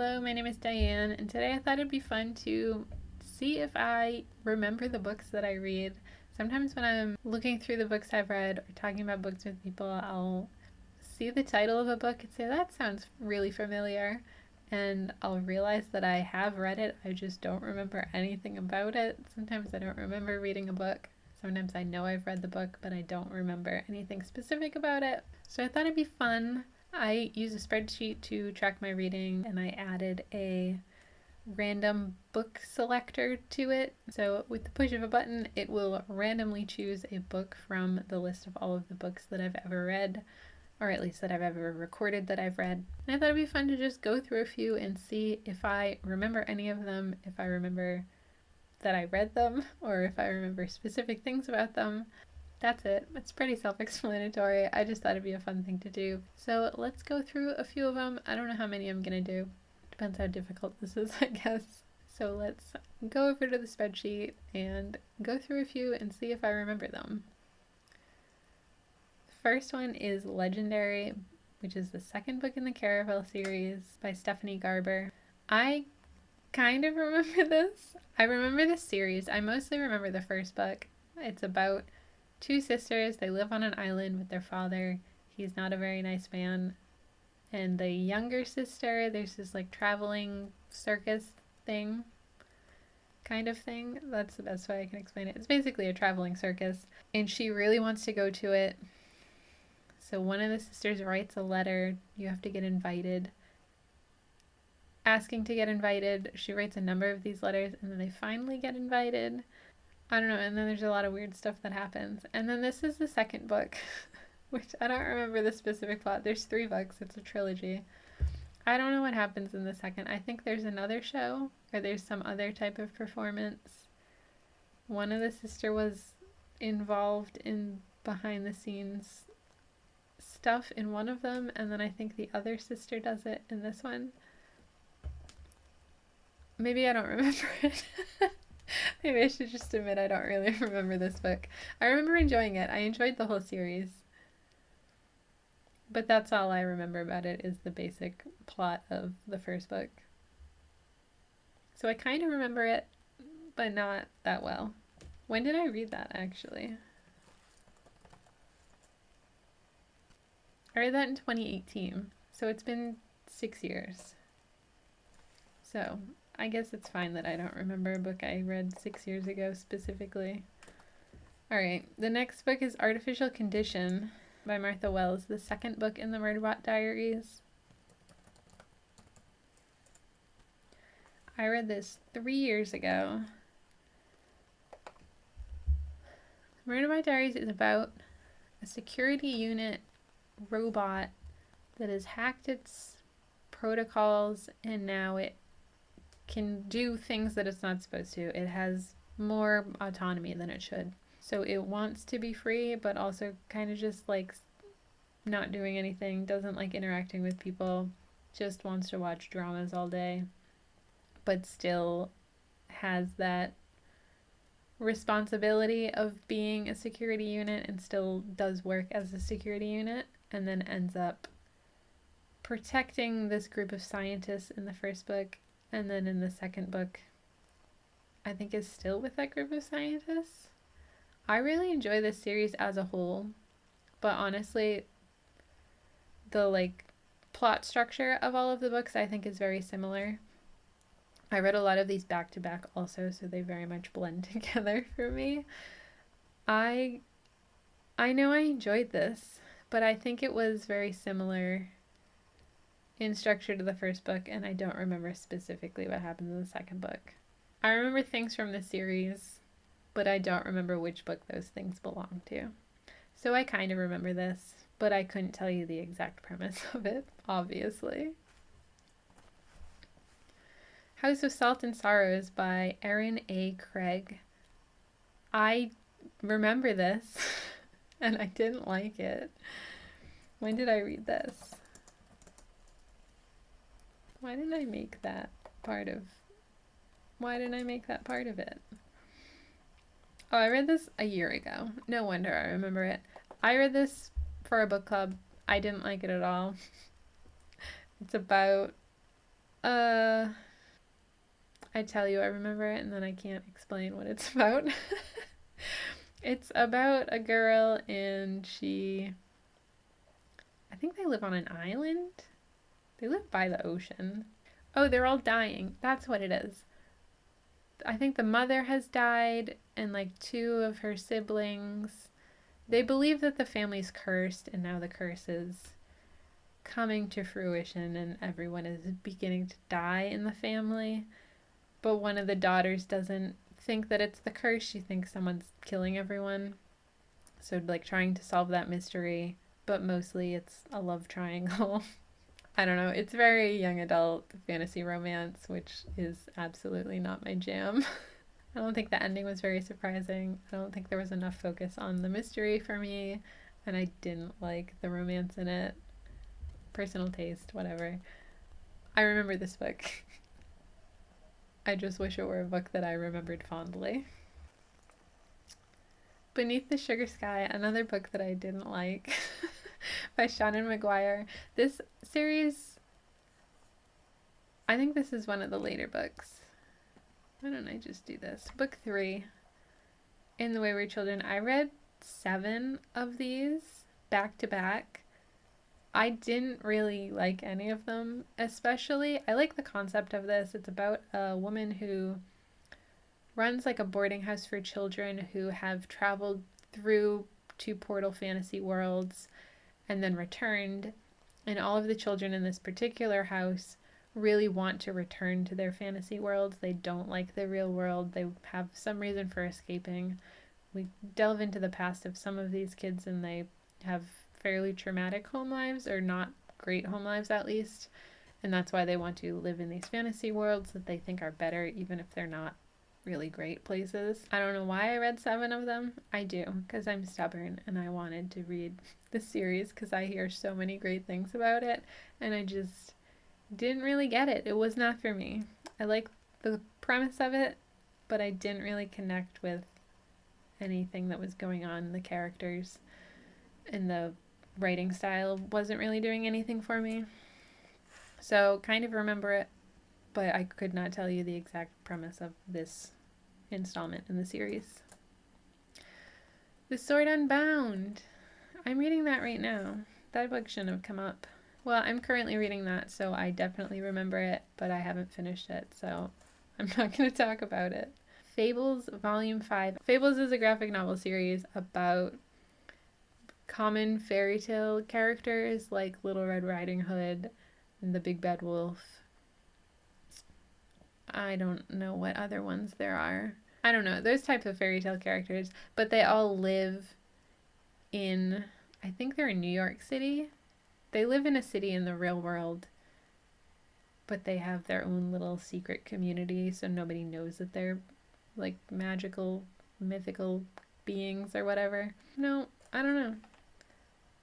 Hello, my name is Diane, and today I thought it'd be fun to see if I remember the books that I read. Sometimes when I'm looking through the books I've read or talking about books with people, I'll see the title of a book and say, that sounds really familiar, and I'll realize that I have read it, I just don't remember anything about it. Sometimes I don't remember reading a book. Sometimes I know I've read the book, but I don't remember anything specific about it. So I thought it'd be fun. I use a spreadsheet to track my reading, and I added a random book selector to it. So with the push of a button, it will randomly choose a book from the list of all of the books that I've ever read, or at least that I've ever recorded that I've read. And I thought it'd be fun to just go through a few and see if I remember any of them, if I remember that I read them, or if I remember specific things about them. That's it. It's pretty self-explanatory. I just thought it'd be a fun thing to do. So let's go through a few of them. I don't know how many I'm gonna do. Depends how difficult this is, I guess. So let's go over to the spreadsheet and go through a few and see if I remember them. The first one is Legendary, which is the second book in the Caravel series by Stephanie Garber. I kind of remember this. I remember the series. I mostly remember the first book. It's about two sisters. They live on an island with their father. He's not a very nice man. And the younger sister, there's this like traveling circus thing, kind of thing. That's the best way I can explain it. It's basically a traveling circus, and she really wants to go to it. So one of the sisters writes a letter. You have to get invited. Asking to get invited. She writes a number of these letters, and then they finally get invited. I don't know, and then there's a lot of weird stuff that happens. And then this is the second book, which I don't remember the specific plot. There's 3 books, it's a trilogy. I don't know what happens in the second. I think there's another show, or there's some other type of performance. One of the sister was involved in behind the scenes stuff in one of them, and then I think the other sister does it in this one. Maybe I don't remember it. Maybe I should just admit I don't really remember this book. I remember enjoying it. I enjoyed the whole series. But that's all I remember about it, is the basic plot of the first book. So I kind of remember it, but not that well. When did I read that, actually? I read that in 2018, so it's been 6 years. So I guess it's fine that I don't remember a book I read 6 years ago specifically. Alright, the next book is Artificial Condition by Martha Wells, the second book in the Murderbot Diaries. I read this 3 years ago. Murderbot Diaries is about a security unit robot that has hacked its protocols, and now it can do things that it's not supposed to. It has more autonomy than it should. So it wants to be free, but also kind of just likes not doing anything, doesn't like interacting with people, just wants to watch dramas all day, but still has that responsibility of being a security unit and still does work as a security unit, and then ends up protecting this group of scientists in the first book. And then in the second book, I think is still with that group of scientists. I really enjoy this series as a whole, but honestly, the plot structure of all of the books I think is very similar. I read a lot of these back to back also, so they very much blend together for me. I know I enjoyed this, but I think it was very similar in structure to the first book, and I don't remember specifically what happened in the second book. I remember things from the series, but I don't remember which book those things belong to. So I kind of remember this, but I couldn't tell you the exact premise of it, obviously. House of Salt and Sorrows by Erin A. Craig. I remember this, and I didn't like it. When did I read this? Why didn't I make that part of it? Oh, I read this a year ago. No wonder I remember it. I read this for a book club. I didn't like it at all. It's about Uh, I tell you I remember it and then I can't explain what it's about. It's about a girl and I think they live on an island. They live by the ocean. Oh, they're all dying. That's what it is. I think the mother has died and like two of her siblings. They believe that the family's cursed and now the curse is coming to fruition and everyone is beginning to die in the family. But one of the daughters doesn't think that it's the curse. She thinks someone's killing everyone. So, like, trying to solve that mystery, but mostly it's a love triangle. I don't know. It's very young adult fantasy romance, which is absolutely not my jam. I don't think the ending was very surprising. I don't think there was enough focus on the mystery for me, and I didn't like the romance in it. Personal taste, whatever. I remember this book. I just wish it were a book that I remembered fondly. Beneath the Sugar Sky, another book that I didn't like by Shannon McGuire. This series, I think this is one of the later books. Why don't I just do this? Book 3, In the Wayward Children. I read 7 of these back to back. I didn't really like any of them, especially, I like the concept of this. It's about a woman who runs like a boarding house for children who have traveled through 2 portal fantasy worlds and then returned. And all of the children in this particular house really want to return to their fantasy worlds. They don't like the real world. They have some reason for escaping. We delve into the past of some of these kids and they have fairly traumatic home lives, or not great home lives at least. And that's why they want to live in these fantasy worlds that they think are better, even if they're not really great places. I don't know why I read 7 of them. I do, because I'm stubborn and I wanted to read the series because I hear so many great things about it and I just didn't really get it. It was not for me. I like the premise of it, but I didn't really connect with anything that was going on. The characters and the writing style wasn't really doing anything for me. So kind of remember it, but I could not tell you the exact premise of this installment in the series. The Sword Unbound. I'm reading that right now. That book shouldn't have come up. Well, I'm currently reading that, so I definitely remember it, but I haven't finished it, so I'm not going to talk about it. Fables, Volume 5. Fables is a graphic novel series about common fairy tale characters like Little Red Riding Hood and the Big Bad Wolf. I don't know what other ones there are. I don't know, those types of fairy tale characters, but they all live in, I think they're in New York City. They live in a city in the real world, but they have their own little secret community, so nobody knows that they're like magical, mythical beings or whatever. No, I don't know.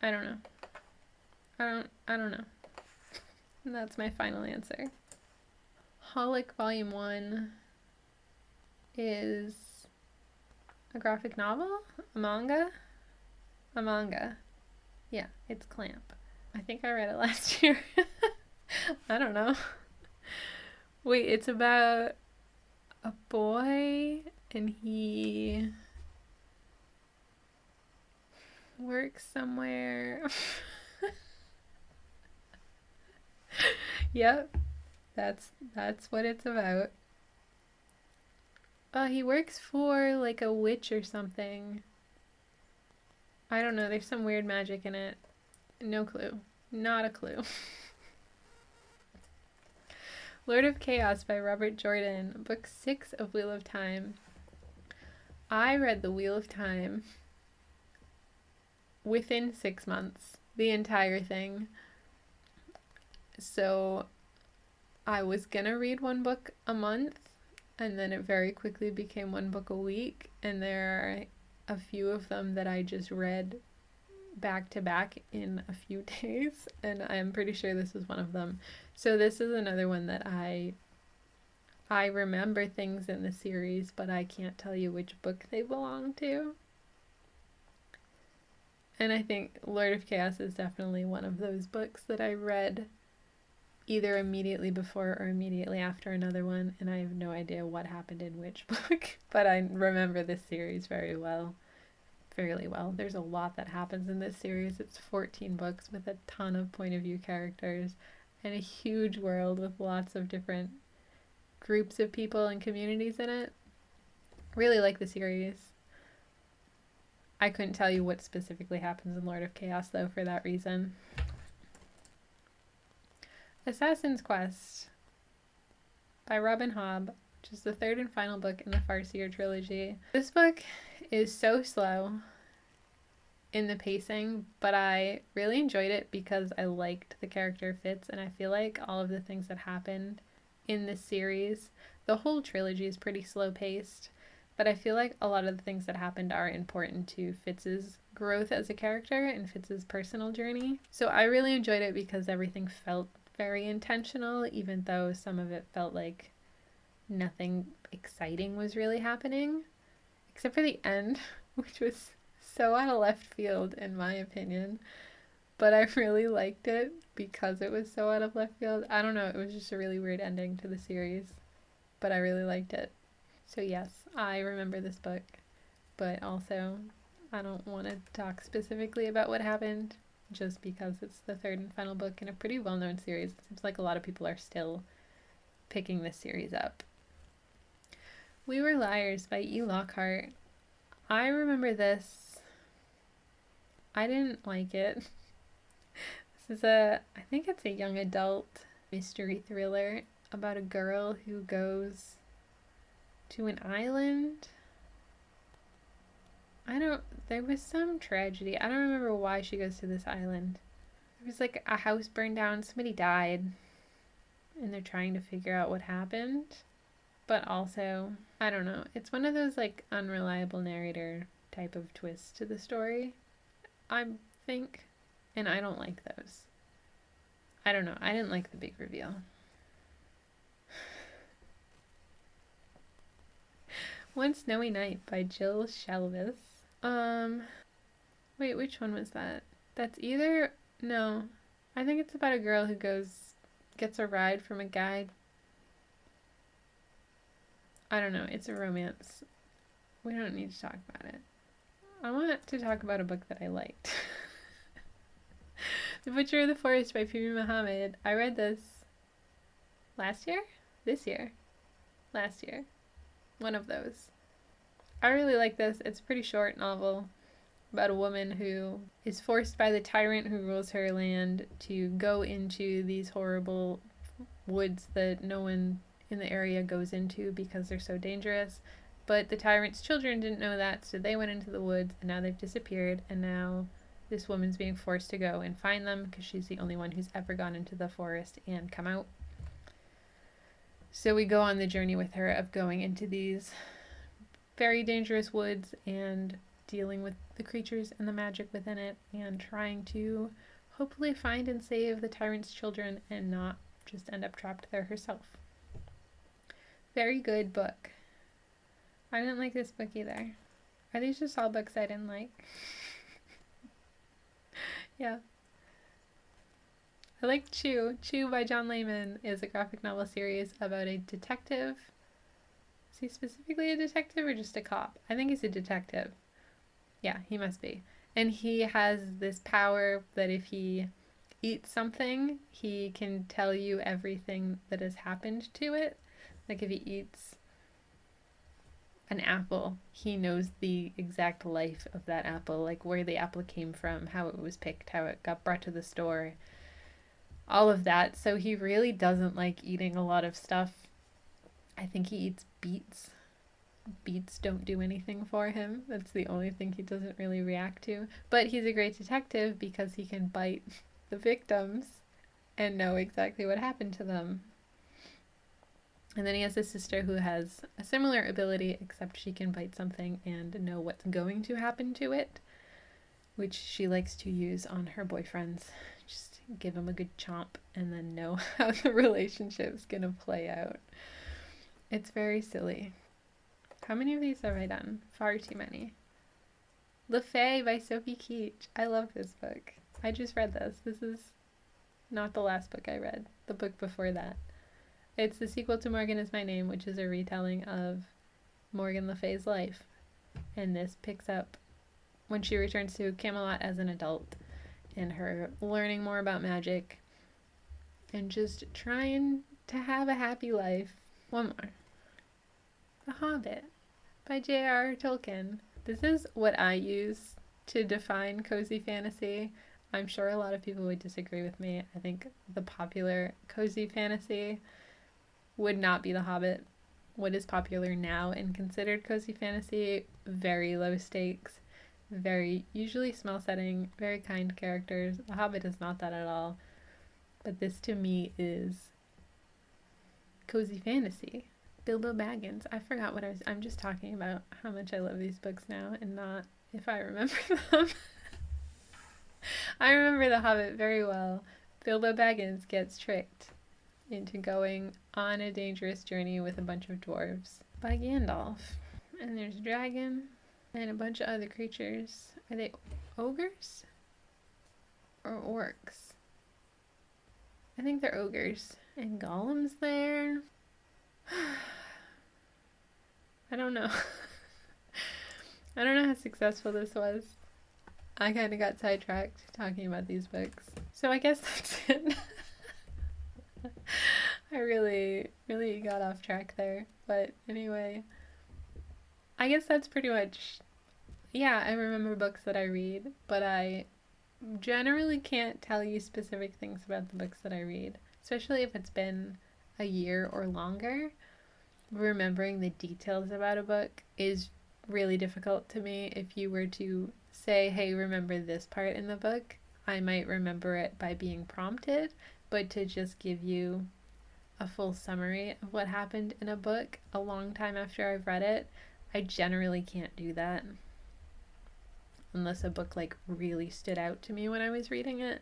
I don't know. I don't know. And that's my final answer. Holic Volume 1 is a graphic novel? A manga? A manga. Yeah, it's Clamp. I think I read it last year. I don't know. Wait, it's about a boy and he works somewhere. Yep, that's what it's about. He works for like a witch or something. I don't know, there's some weird magic in it. No clue. Not a clue. Lord of Chaos by Robert Jordan, Book 6 of Wheel of Time. I read The Wheel of Time within 6 months, the entire thing. So I was gonna read 1 book a month, and then it very quickly became 1 book a week, and there are a few of them that I just read back to back in a few days, and I'm pretty sure this is one of them. So this is another one that I remember things in the series, but I can't tell you which book they belong to. And I think Lord of Chaos is definitely one of those books that I read either immediately before or immediately after another one, and I have no idea what happened in which book, but I remember this series fairly well. There's a lot that happens in this series. It's 14 books with a ton of point of view characters and a huge world with lots of different groups of people and communities in it. Really like the series. I couldn't tell you what specifically happens in Lord of Chaos, though, for that reason. Assassin's Quest by Robin Hobb, which is the third and final book in the Farseer trilogy. This book is so slow in the pacing, but I really enjoyed it because I liked the character Fitz, and I feel like all of the things that happened in this series, the whole trilogy is pretty slow paced, but I feel like a lot of the things that happened are important to Fitz's growth as a character and Fitz's personal journey. So I really enjoyed it because everything felt very intentional, even though some of it felt like nothing exciting was really happening, except for the end, which was so out of left field in my opinion, but I really liked it because it was so out of left field. I don't know, it was just a really weird ending to the series, but I really liked it. So yes, I remember this book, but also I don't want to talk specifically about what happened just because it's the third and final book in a pretty well-known series. It seems like a lot of people are still picking this series up. We Were Liars by E. Lockhart. I remember this. I didn't like it. This is I think it's a young adult mystery thriller about a girl who goes to an island. There was some tragedy. I don't remember why she goes to this island. There was like a house burned down, somebody died, and they're trying to figure out what happened. But also, I don't know. It's one of those like unreliable narrator type of twists to the story, I think, and I don't like those. I don't know. I didn't like the big reveal. One Snowy Night by Jill Shelvis. Wait, which one was that? That's either, no, I think it's about a girl who gets a ride from a guy. I don't know, it's a romance. We don't need to talk about it. I want to talk about a book that I liked. The Butcher of the Forest by Phoebe Muhammad. I read this last year? This year? Last year. One of those. I really like this. It's a pretty short novel about a woman who is forced by the tyrant who rules her land to go into these horrible woods that no one in the area goes into because they're so dangerous. But the tyrant's children didn't know that, so they went into the woods, and now they've disappeared, and now this woman's being forced to go and find them because she's the only one who's ever gone into the forest and come out. So we go on the journey with her of going into these very dangerous woods and dealing with the creatures and the magic within it and trying to hopefully find and save the tyrant's children and not just end up trapped there herself. Very good book. I didn't like this book either. Are these just all books I didn't like? Yeah. I like Chew. Chew by John Layman is a graphic novel series about a detective. Is he specifically a detective or just a cop? I think he's a detective. Yeah, he must be. And he has this power that if he eats something, he can tell you everything that has happened to it. Like if he eats an apple, he knows the exact life of that apple, like where the apple came from, how it was picked, how it got brought to the store, all of that. So he really doesn't like eating a lot of stuff. I think he eats beets. Beets don't do anything for him. That's the only thing he doesn't really react to. But he's a great detective because he can bite the victims and know exactly what happened to them. And then he has a sister who has a similar ability, except she can bite something and know what's going to happen to it, which she likes to use on her boyfriends. Just give them a good chomp and then know how the relationship's gonna play out. It's very silly. How many of these have I done? Far too many. Le Fay by Sophie Keach. I love this book. I just read this. This is not the last book I read, the book before that. It's the sequel to Morgan Is My Name, which is a retelling of Morgan Le Fay's life. And this picks up when she returns to Camelot as an adult and her learning more about magic and just trying to have a happy life. One more. The Hobbit by J.R.R. Tolkien. This is what I use to define cozy fantasy. I'm sure a lot of people would disagree with me. I think the popular cozy fantasy would not be The Hobbit. What is popular now and considered cozy fantasy, very low stakes, very usually small setting, very kind characters. The Hobbit is not that at all. But this to me is cozy fantasy. Bilbo Baggins. I forgot what I'm just talking about how much I love these books now and not if I remember them. I remember The Hobbit very well. Bilbo Baggins gets tricked into going on a dangerous journey with a bunch of dwarves by Gandalf. And there's a dragon and a bunch of other creatures. Are they ogres? Or orcs? I think they're ogres. And Gollum's there. I don't know. I don't know how successful this was. I kind of got sidetracked talking about these books. So I guess that's it. I really got off track there. But anyway, I guess that's pretty much, yeah, I remember books that I read, but I generally can't tell you specific things about the books that I read, especially if it's been a year or longer. Remembering the details about a book is really difficult to me. If you were to say, hey, remember this part in the book, I might remember it by being prompted, but to just give you a full summary of what happened in a book a long time after I've read it, I generally can't do that. Unless a book like really stood out to me when I was reading it.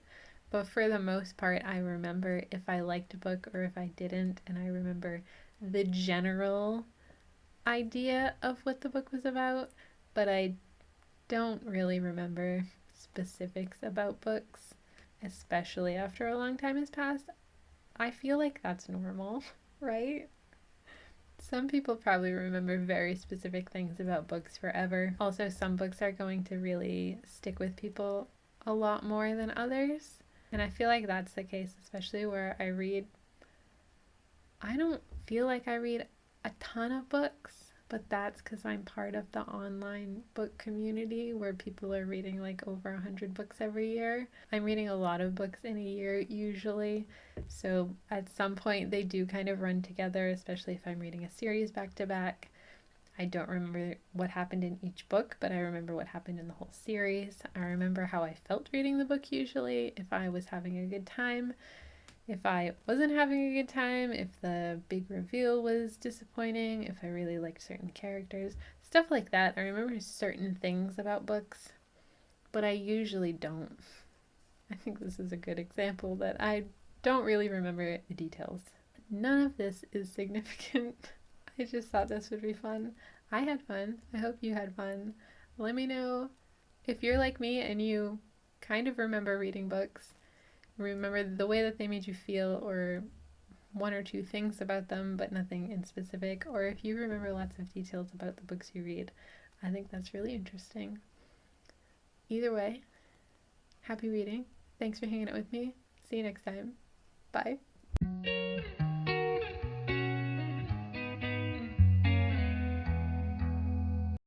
But for the most part, I remember if I liked a book or if I didn't, and I remember the general idea of what the book was about, but I don't really remember specifics about books, especially after a long time has passed. I feel like that's normal, right? Some people probably remember very specific things about books forever. Also, some books are going to really stick with people a lot more than others. And I feel like that's the case, especially where I don't feel like I read a ton of books, but that's because I'm part of the online book community where people are reading like over 100 books every year. I'm reading a lot of books in a year usually, so at some point they do kind of run together, especially if I'm reading a series back to back. I don't remember what happened in each book, but I remember what happened in the whole series. I remember how I felt reading the book usually, if I was having a good time, if I wasn't having a good time, if the big reveal was disappointing, if I really liked certain characters, stuff like that. I remember certain things about books, but I usually don't. I think this is a good example that I don't really remember the details. None of this is significant. I just thought this would be fun. I had fun. I hope you had fun. Let me know if you're like me and you kind of remember reading books, remember the way that they made you feel, or one or two things about them but nothing in specific, or if you remember lots of details about the books you read. I think that's really interesting. Either way, happy reading. Thanks for hanging out with me. See you next time. Bye.